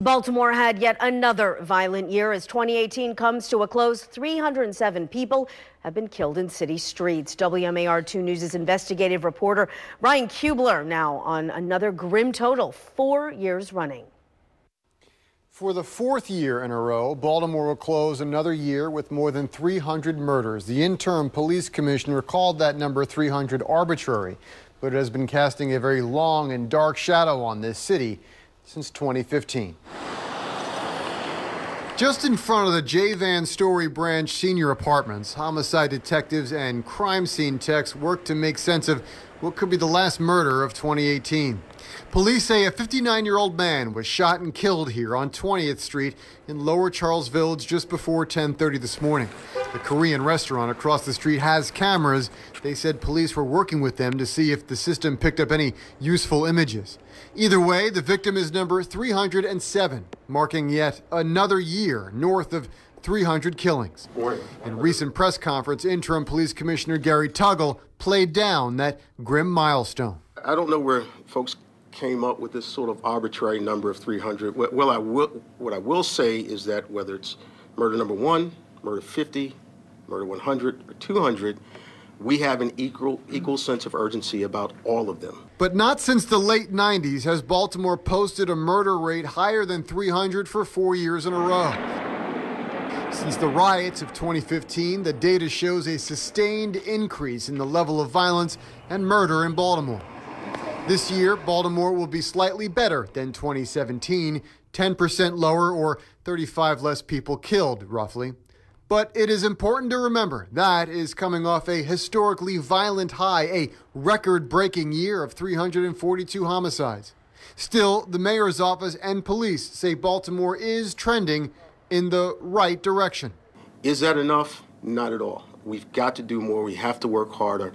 Baltimore had yet another violent year as 2018 comes to a close. 307 people have been killed in city streets. WMAR 2 News' investigative reporter Ryan Kubler now on another grim total, 4 years running. For the fourth year in a row, Baltimore will close another year with more than 300 murders. The interim police commissioner called that number 300 arbitrary, but it has been casting a very long and dark shadow on this city since 2015. Just in front of the J. Van Story Branch Senior Apartments, homicide detectives and crime scene techs work to make sense of what could be the last murder of 2018. Police say a 59-year-old man was shot and killed here on 20th Street in Lower Charles Village just before 10:30 this morning. The Korean restaurant across the street has cameras. They said police were working with them to see if the system picked up any useful images. Either way, the victim is number 307, marking yet another year north of 300 killings. In recent press conference, interim police commissioner Gary Tuggle played down that grim milestone. I don't know where folks came up with this sort of arbitrary number of 300. What I will say is that whether it's murder number 1, murder 50, murder 100, or 200, we have an equal sense of urgency about all of them. But not since the late 90s has Baltimore posted a murder rate higher than 300 for 4 years in a row. Since the riots of 2015, the data shows a sustained increase in the level of violence and murder in Baltimore. This year, Baltimore will be slightly better than 2017, 10% lower or 35 less people killed, roughly. But it is important to remember that is coming off a historically violent high, a record-breaking year of 342 homicides. Still, the mayor's office and police say Baltimore is trending in the right direction. Is that enough? Not at all. We've got to do more. We have to work harder.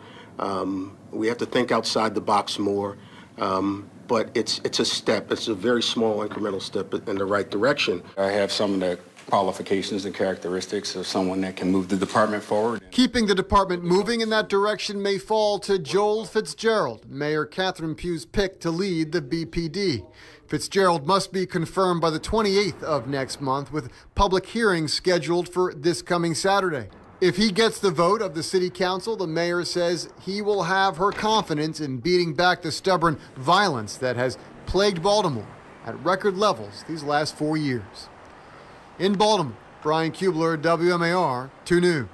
We have to think outside the box more. But it's a step. It's a very small incremental step in the right direction. I have some of the qualifications and characteristics of someone that can move the department forward. Keeping the department moving in that direction may fall to Joel Fitzgerald, Mayor Catherine Pugh's pick to lead the BPD. Fitzgerald must be confirmed by the 28th of next month, with public hearings scheduled for this coming Saturday. If he gets the vote of the city council, the mayor says he will have her confidence in beating back the stubborn violence that has plagued Baltimore at record levels these last 4 years. In Baltimore, Brian Kubler, WMAR 2 News.